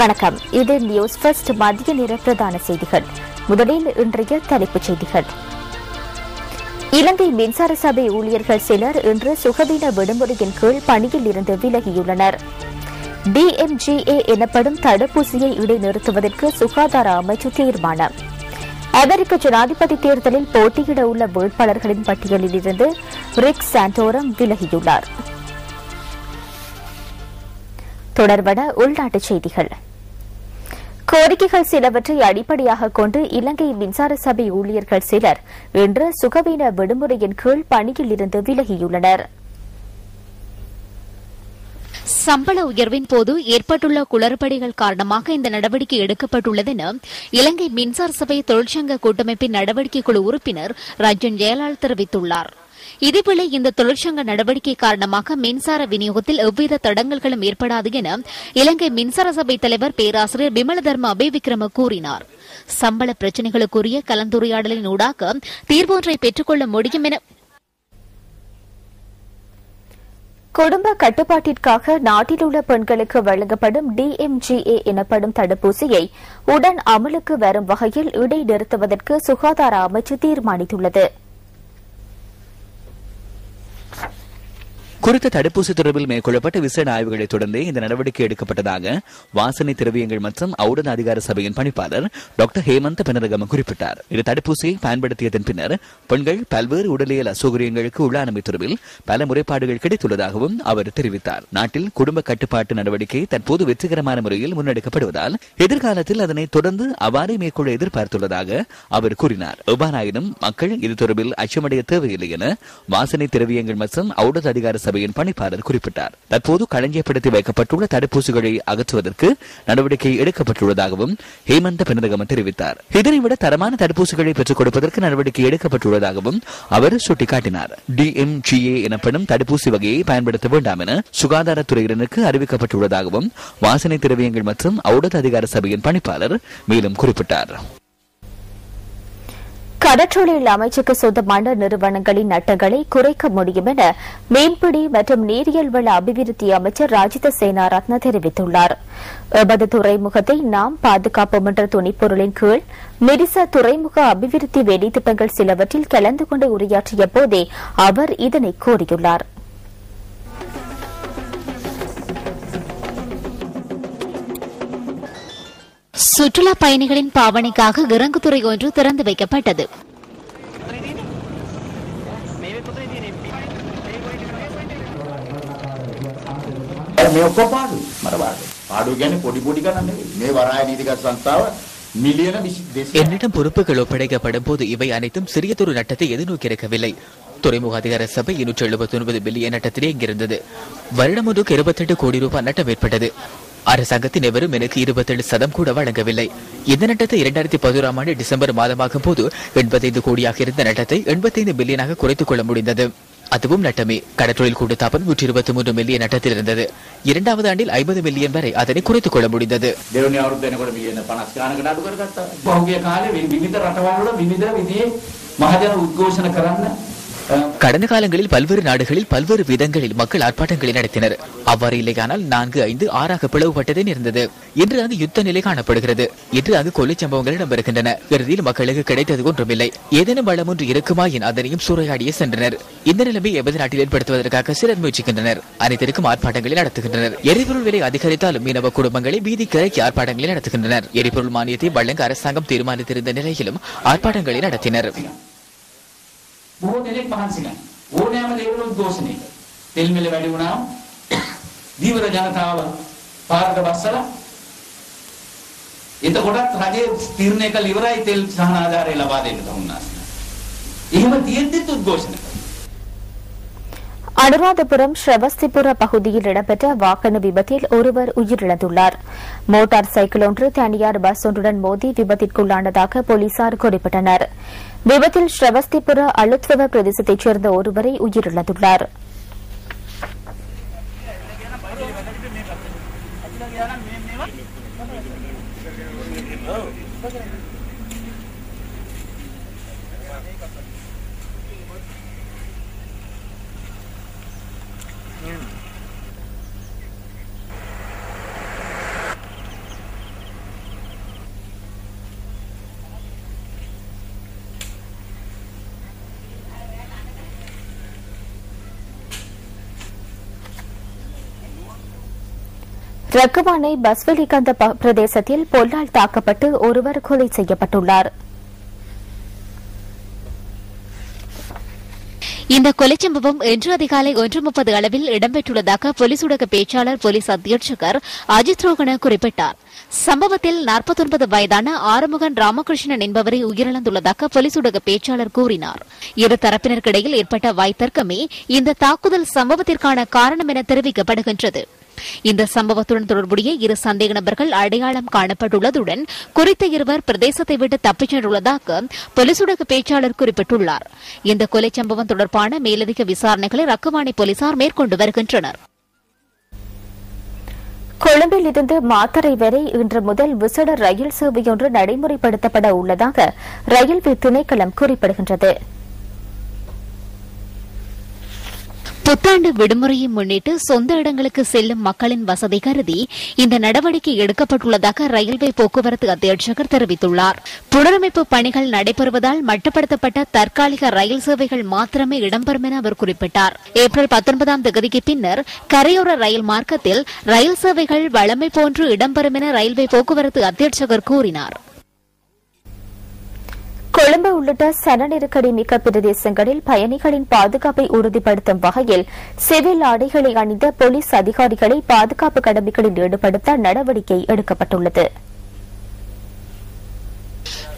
வணக்கம். இது news first மதிய நேர பிரதான செய்திகள். முதலில் இன்றைய தலைப்புச் செய்திகள். இலங்கை மின்சார சபை ஊழியர்கள் சிலர் இன்று சுகவீன விடுமுறையின் கீழ் பணியில் இருந்து விலகியுள்ளனர். DMGA எனப்படும் தடுப்பூசியை இடைநிறுத்துவதற்கு சுகாதார அமைச்சு தீர்மானம். அமெரிக்க ஜனாதிபதி தேர்தலில் போட்டியிட உள்ள வேட்பாளர்களின் பட்டியலில் இருந்து ரிக் சாண்டோரம் விலகியுள்ளார். தொடர்வன உள்நாட்டுச் செய்திகள். கோரிக்கைகள் சிலவற்றை அடிப்படையாக கொண்டு இலங்கை மின்சார சபை ஊழியர்கள் சிலர் இன்று சுகவீன விடுமுறையின் கீழ் பணியில் இருந்து விலகியுள்ளனர். சம்பள உயர்வின் போது ஏற்பட்டுள்ள குளறுபடிகள் காரணமாக இந்த நடவடிக்கை எடுக்கப்பட்டுள்ளது என இலங்கை மின்சார சபை தொழிற்சங்க கூட்டமைப்பின் நடவடிக்கை குழு உறுப்பினர் ரஞ்சன் ஜெயலால் தெரிவித்துள்ளார். இதேவேளை இந்த தொழிற்சங்க நடவடிக்கை காரணமாக மின்சார விநியோகத்தில் எவ்வித தடங்கல்களும் ஏற்படாது என இலங்கை மின்சார சபை தலைவர் பேராசிரியர் பிமலதர்ம அபேவிக்ரம கூறினார். சம்பள பிரச்சினைகளுக்குரிய கலந்துரையாடலின் ஊடாக தீர்வொன்றை பெற்றுக்கொள்ள முடியும் என குடும்ப கட்டுப்பாட்டிற்காக நாட்டில் உள்ள பெண்களுக்கு வழங்கப்படும் DMGA எனப்படும் தடுப்பூசியை உடன் அமலுக்கு வரும் வகையில் இடைநிறுத்துவதற்கு சுகாதார அமைச்சு தீர்மானித்துள்ளது. குறித்த தடுப்பூசி தொடர்பில் மேற்கொள்ளப்பட்ட விசேட ஆய்வுகளை தொடர்ந்தே இந்த நடவடிக்கை எடுக்கப்பட்டதாக வாசனை திரவியங்கள் மற்றும் ஔடத அதிகார சபையின் பணிப்பாளர் டாக்டர் ஹேமந்த் பெனரகம குறிப்பிட்டார். இந்த தடுப்பூசியை பயன்படுத்தியதன் பின்னர் பெண்கள் பல்வேறு உடலியல் அசௌகரியங்களுக்கு உள்ளானமை தொடர்பில் பல முறைப்பாடுகள் கிடைத்துள்ளதாகவும் அவர் தெரிவித்தார். நாட்டில் குடும்ப கட்டுப்பாட்டு நடவடிக்கை தற்போது வெற்றிகரமான முறையில் முன்னெடுக்கப்படுவதால் எதிர்காலத்தில் அதனை தொடர்ந்து அவ்வாறே மேற்கொள்ள எதிர்பார்த்துள்ளதாக அவர் கூறினார். எவ்வாறாயினும் மக்கள் இது தொடர்பில் அச்சமடைய தேவையில்லை என வாசனை திரவியங்கள் மற்றும் ஔடத அதிகார சபையின் பணிப்பாளர் குறிப்பிட்டார். தற்போது களஞ்சியப்படுத்தி வைக்கப்பட்டுள்ள தடுப்பூசிகளை அகற்றுவதற்கு நடவடிக்கை எடுக்கப்பட்டுள்ளதாகவும் ஹேமந்த பெனரகம தெரிவித்தார். இதனைவிட தரமான தடுப்பூசிகளை பெற்றுக் கொடுப்பதற்கு நடவடிக்கை எடுக்கப்பட்டுள்ளதாகவும் அவர் சுட்டிக்காட்டினார். DMGA எனப்படும் தடுப்பூசி வகையை பயன்படுத்த வேண்டாம் என சுகாதாரத்துறையினருக்கு அறிவிக்கப்பட்டுள்ளதாகவும் வாசனை திரவியங்கள் மற்றும் ஔடத அதிகார சபையின் பணிப்பாளர் மேலும் குறிப்பிட்டார். கடற்றொழில் அமைச்சுக்கு சொந்தமான நிறுவனங்களின் நட்டங்களை குறைக்க முடியும் என மீன்பிடி மற்றும் நீரியல் வள அபிவிருத்தி அமைச்சர் ராஜித சேனாரத்ன தெரிவித்துள்ளார். எமது துறைமுகத்தை நாம் பாதுகாப்போம் என்ற துணிப்பொருளின் கீழ் மிரிச துறைமுக அபிவிருத்தி வேலைத்திட்டங்கள் சிலவற்றில் கலந்து கொண்டு உரையாற்றிய போதே அவர் இதனை கூறியுள்ளார். சுற்றுலா பயணிகளின் பாவனைக்காக இறங்குதுறை ஒன்று திறந்து வைக்கப்பட்டது. என்னிடம் பொறுப்புகள் ஒப்படைக்கப்படும் போது இவை அனைத்தும் சிறியதொரு நட்டத்தை எதிர்நோக்கியிருக்கவில்லை. துறைமுக அதிகார சபை 279 பில்லியன் நட்டத்திலே இங்கிருந்தது. வருடம் ஒன்றுக்கு 28 கோடி ரூபாய் நட்டம் ஏற்பட்டது. அரசாங்கத்தின் எவரும் எனக்கு 27% கூட வழங்கவில்லை. இந்த நட்டத்தை 2011ஆம் ஆண்டு டிசம்பர் மாதமாகும் போது 85 கோடியாக இருந்த நட்டத்தை 85 பில்லியனாக குறைத்துக் கொள்ள முடிந்தது. அதுவும் நட்டமே. கடற்றொழில் கூட்டுத்தாபனம் 123 மில்லியன் நட்டத்தில் இருந்தது. இரண்டாவது ஆண்டில் 50 மில்லியன் வரை அதனை குறைத்துக் கொள்ள முடிந்தது. கடந்த காலங்களில் பல்வேறு நாடுகளில் பல்வேறு விதங்களில் மக்கள் ஆர்ப்பாட்டங்களை நடத்தினர். அவ்வாறு இல்லையானால் 4, 5, 6ஆக பிளவுபட்டதே இருந்தது. இன்று அங்கு யுத்த நிலை காணப்படுகிறது. இன்று அங்கு கொலை சம்பவங்கள் இடம்பெறுகின்றன. இறுதியில் மக்களுக்கு கிடைத்தது ஒன்றுமில்லை. ஏதேனும் வளம் ஒன்று இருக்குமா என அதனையும் சூறையாடியே சென்றனர். இந்த நிலைமை எமது நாட்டில் ஏற்படுத்துவதற்காக சிலர் முயற்சிக்கின்றனர். அனைத்திற்கும் ஆர்ப்பாட்டங்களை நடத்துகின்றனர். எரிபொருள் விலை அதிகரித்தாலும் மீனவ குடும்பங்களை வீதிக்கு இறக்கி ஆர்ப்பாட்டங்களை நடத்துகின்றனர். எரிபொருள் மானியத்தை வழங்க அரசாங்கம் தீர்மானித்திருந்த நிலையிலும் ஆர்ப்பாட்டங்களை நடத்தினர். බොහෝ දෙනෙක් මහන්සි නැහැ. ඕනෑම දේවල් උද්ඝෝෂණය කරනවා. තෙල් මිල වැඩි වුණාම දීවර ජනතාව පාරට බස්සලා එතකොටත් රජය තීරණය කළ ඉවරයි තෙල් සහන ආධාරය ලබා දෙන්න තමුන්නාස්. එහෙම තියෙද්දිත් උද්ඝෝෂණ කරනවා. அனுராதபுரம் ஸ்ரவஸ்திபுர பகுதியில் இடம்பெற்ற வாகன விபத்தில் ஒருவர் உயிரிழந்துள்ளார். மோட்டார் சைக்கிள் ஒன்று தனியார் பஸ் ஒன்றுடன் மோதி விபத்திற்குள்ளானதாக போலீசார் குறிப்பிட்டனர். விபத்தில் ஸ்ரவஸ்திபுர அலுத்வவ பிரதேசத்தைச் சேர்ந்த ஒருவரை உயிரிழந்துள்ளார். ரக்குவானை பஸ்வெலிகந்த பிரதேசத்தில் பொல்லால் தாக்கப்பட்டு ஒருவர் கொலை செய்யப்பட்டுள்ளார். இந்த கொலைச் சம்பவம் இன்று அதிகாலை 1:30 அளவில் இடம்பெற்றுள்ளதாக போலீஸ் ஊடக பேச்சாளர் போலீஸ் அத்தியட்சகர் அஜித் ரோகன குறிப்பிட்டார். சம்பவத்தில் 49 வயதான ஆறுமுகன் ராமகிருஷ்ணன் என்பவரை உயிரிழந்துள்ளதாக போலீஸ் ஊடக பேச்சாளர் கூறினார். இரு தரப்பினருக்கிடையில் ஏற்பட்ட வாய்த்தர்க்கமே இந்த தாக்குதல் சம்பவத்திற்கான காரணம் என தெரிவிக்கப்படுகின்றது. இந்த சம்பவத்துடன் தொடர்புடைய இரு சந்தேக நபர்கள் அடையாளம் காணப்பட்டுள்ளதுடன் குறித்த இருவர் பிரதேசத்தை விட்டு தப்பிச் சென்றுள்ளதாக போலீஸ் ஊடக பேச்சாளர் குறிப்பிட்டுள்ளார். இந்த கொலை சம்பவம் தொடர்பான மேலதிக விசாரணைகளை ரக்குவானை போலீசார் மேற்கொண்டு வருகின்றனர். கொழும்பில் இருந்து மாத்தறை வரை இன்று முதல் விசேட ரயில் சேவையொன்று நடைமுறைப்படுத்தப்பட உள்ளதாக ரயில்வே திணைக்களம் குறிப்பிடுகின்றது. புத்தாண்டு விடுமுறையை முன்னிட்டு சொந்த இடங்களுக்கு செல்லும் மக்களின் வசதி கருதி இந்த நடவடிக்கை எடுக்கப்பட்டுள்ளதாக ரயில்வே போக்குவரத்து அத்தியட்சகர் தெரிவித்துள்ளார். புனரமைப்பு பணிகள் நடைபெறுவதால் மட்டுப்படுத்தப்பட்ட தற்காலிக ரயில் சேவைகள் மாத்திரமே இடம்பெறும் என அவர் குறிப்பிட்டார். ஏப்ரல் 19ஆம் தேதிக்கு பின்னர் கரையோர ரயில் மார்க்கத்தில் ரயில் சேவைகள் வழமை போன்று இடம்பெறும் என ரயில்வே போக்குவரத்து அத்தியட்சகர் கூறினார். கொழும்பு உள்ளிட்ட சன நெருக்கடி மிக்க பிரதேசங்களில் பயணிகளின் பாதுகாப்பை உறுதிப்படுத்தும் வகையில் சிவில் ஆடைகளை அணிந்த போலீஸ் அதிகாரிகளை பாதுகாப்பு கடமைகளில் ஈடுபடுத்த நடவடிக்கை எடுக்கப்பட்டுள்ளது.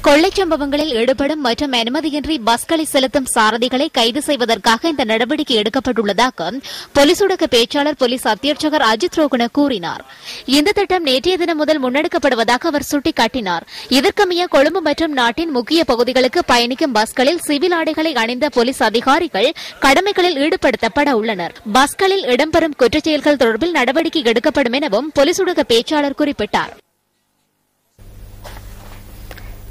கொள்ளைச் சம்பவங்களில் ஈடுபடும் மற்றும் அனுமதியின்றி பஸ்களை செலுத்தும் சாரதிகளை கைது செய்வதற்காக இந்த நடவடிக்கை எடுக்கப்பட்டுள்ளதாக போலீஸ் ஊடக பேச்சாளர் போலீஸ் அத்தியட்சகர் அஜித் ரோகன கூறினார். இந்த திட்டம் நேற்றைய தினம் முதல் முன்னெடுக்கப்படுவதாக அவர் சுட்டிக்காட்டினார். இதற்கமைய கொழும்பு மற்றும் நாட்டின் முக்கிய பகுதிகளுக்கு பயணிக்கும் பஸ்களில் சிவில் ஆடைகளை அணிந்த போலீஸ் அதிகாரிகள் கடமைகளில் ஈடுபடுத்தப்பட உள்ளனர். பஸ்களில் இடம்பெறும் குற்றச்செயல்கள் தொடர்பில் நடவடிக்கை எடுக்கப்படும் எனவும் போலீஸ் ஊடக பேச்சாளர் குறிப்பிட்டார்.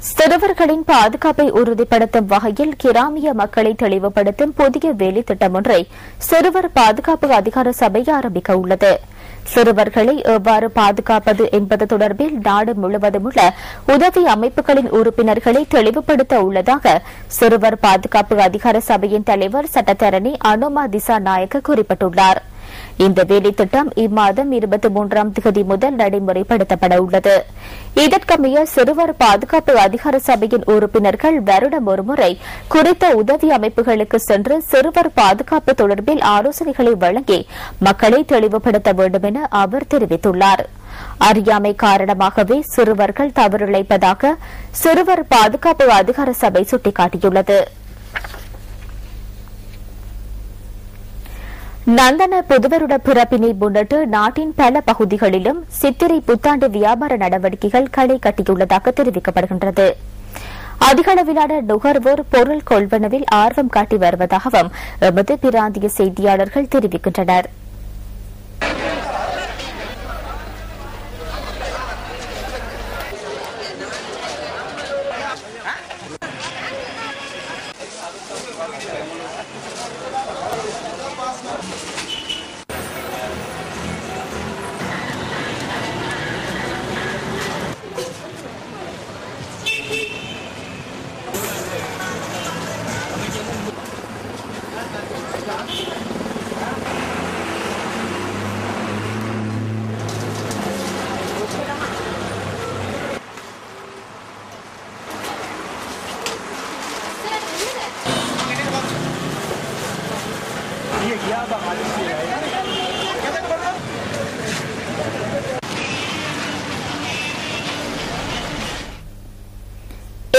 சிறுவர்களின் பாதுகாப்பை உறுதிப்படுத்தும் வகையில் கிராமிய மக்களை தெளிவுபடுத்தும் புதிய வேலை திட்டம் ஒன்றை சிறுவர் பாதுகாப்பு அதிகார சபை ஆரம்பிக்க உள்ளது. சிறுவர்களை எவ்வாறு பாதுகாப்பது என்பது தொடர்பில் நாடு முழுவதும் உள்ள உதவி அமைப்புகளின் உறுப்பினர்களை தெளிவுபடுத்த உள்ளதாக சிறுவர் பாதுகாப்பு அதிகார சபையின் தலைவர் சட்டத்தரணி அனுமா திசா நாயக்க குறிப்பிட்டுள்ளார். இந்த வேலைத்திட்டம் இம்மாதம் 23ஆம் தேதி முதல் நடைமுறைப்படுத்தப்பட உள்ளது. இதற்கமைய சிறுவர் பாதுகாப்பு அதிகார சபையின் உறுப்பினர்கள் வருடம் ஒருமுறை குறித்த உதவி அமைப்புகளுக்கு சென்று சிறுவர் பாதுகாப்பு தொடர்பில் ஆலோசனைகளை வழங்கி மக்களை தெளிவுபடுத்த வேண்டும் என அவர் தெரிவித்துள்ளார். அறியாமை காரணமாகவே சிறுவர்கள் தவறிழைப்பதாக சிறுவர் பாதுகாப்பு அதிகார சபை சுட்டிக்காட்டியுள்ளது. நந்தன புதுவருட பிறப்பினை முன்னிட்டு நாட்டின் பல பகுதிகளிலும் சித்திரை புத்தாண்டு வியாபார நடவடிக்கைகள் களை கட்டியுள்ளதாக தெரிவிக்கப்படுகின்றது. அதிகளவிலான நுகர்வோர் பொருள் கொள்வனவில் ஆர்வம் காட்டி வருவதாகவும் எமது பிராந்திய செய்தியாளர்கள் தெரிவிக்கின்றனர்.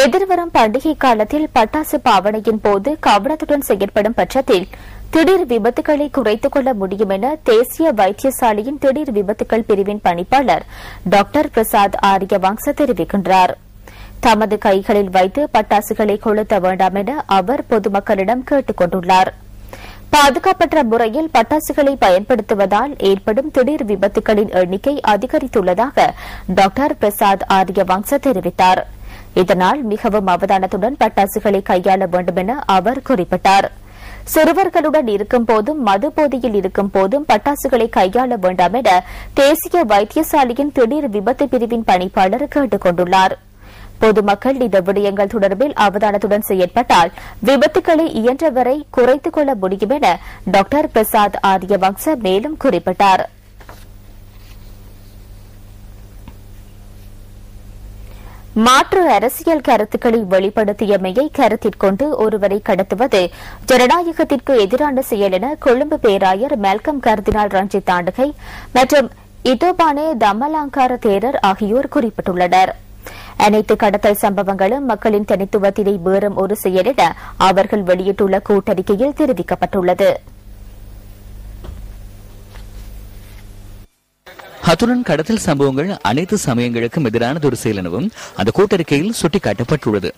எதிர்வரும் பண்டிகை காலத்தில் பட்டாசு பாவனையின் போது கவனத்துடன் செயற்படும் பட்சத்தில் திடீர் விபத்துகளை குறைத்துக் கொள்ள முடியும் என தேசிய வைத்தியசாலையின் திடீர் விபத்துகள் பிரிவின் பணிப்பாளர் டாக்டர் பிரசாத் ஆரியவங்ச தெரிவிக்கின்றார். தமது கைகளில் வைத்து பட்டாசுகளை கொளுத்த வேண்டாம் என அவர் பொதுமக்களிடம் கேட்டுக் கொண்டுள்ளார். பாதுகாப்பற்ற முறையில் பட்டாசுகளை பயன்படுத்துவதால் ஏற்படும் திடீர் விபத்துகளின் எண்ணிக்கை அதிகரித்துள்ளதாக டாக்டர் பிரசாத் ஆரியவங்ச தெரிவித்தார். இதனால் மிகவும் அவதானத்துடன் பட்டாசுகளை கையாள வேண்டும் என அவர் குறிப்பிட்டார். சிறுவர்களுடன் இருக்கும் போதும் மது போதையில் இருக்கும் போதும் பட்டாசுகளை கையாள வேண்டாம் என தேசிய வைத்தியசாலையின் திடீர் விபத்து பிரிவின் பணிப்பாளர் கேட்டுக் கொண்டுள்ளார். பொதுமக்கள் இந்த விடயங்கள் தொடர்பில் அவதானத்துடன் செயற்பட்டால் விபத்துக்களை இயன்றவரை குறைத்துக் கொள்ள முடியும் என டாக்டர் பிரசாத் ஆரியவங்ச மேலும் குறிப்பிட்டார். மாற்று அரசியல் கருத்துக்களை வெளிப்படுத்தியமையை கருத்திற்கொண்டு ஒருவரை கடத்துவது ஜனநாயகத்திற்கு எதிரான செயல் என கொழும்பு பேராயர் மெல்கம் கர்தினால் ரஞ்சித் தாண்டகை மற்றும் இதோபானே தம்மலாங்கார தேரர் ஆகியோர் குறிப்பிட்டுள்ளனர். அனைத்து கடத்தல் சம்பவங்களும் மக்களின் தனித்துவத்தினை மீறும் ஒரு செயல் என அவர்கள் வெளியிட்டுள்ள கூட்டறிக்கையில் தெரிவிக்கப்பட்டுள்ளது. அத்துடன் கடத்தல் சம்பவங்கள் அனைத்து சமயங்களுக்கும் எதிரானது ஒரு செயல் எனவும் அந்த கூட்டறிக்கையில் சுட்டிக்காட்டப்பட்டுள்ளது.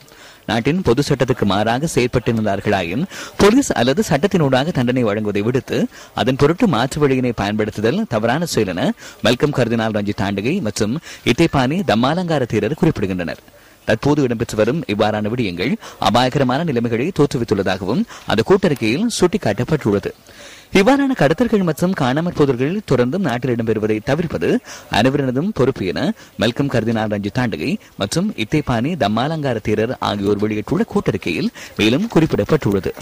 நாட்டின் பொது சட்டத்துக்கு மாறாக செயற்பட்டிருந்தார்களாயின் போலீஸ் அல்லது சட்டத்தினூடாக தண்டனை வழங்குவதை விடுத்து அதன் பொருட்டு மாற்று வழியினை பயன்படுத்துதல் தவறான செயல் என மெல்கம் கர்தினால் ரஞ்சித் தாண்டகை மற்றும் இத்தைப்பானி தம்மாலங்கார தேரர் குறிப்பிடுகின்றனர். தற்போது இடம்பெற்று வரும் இவ்வாறான விடயங்கள் அபாயகரமான நிலைமைகளை தோற்றுவித்துள்ளதாகவும் அந்த கூட்டறிக்கையில் சுட்டிக்காட்டப்பட்டுள்ளது. இவ்வாறான கடத்தல்கள் மற்றும் காணாமற் போதல்கள் தொடர்ந்தும் நாட்டில் இடம்பெறுவதை தவிர்ப்பது அனைவரினதும் பொறுப்பு என மெல்கம் கர்தினால் ரஞ்சித் தாண்டகை மற்றும் இத்தைப்பானி தம்மாலங்கார தேரர் ஆகியோர் வெளியிட்டுள்ள கூட்டறிக்கையில் மேலும் குறிப்பிடப்பட்டுள்ளது.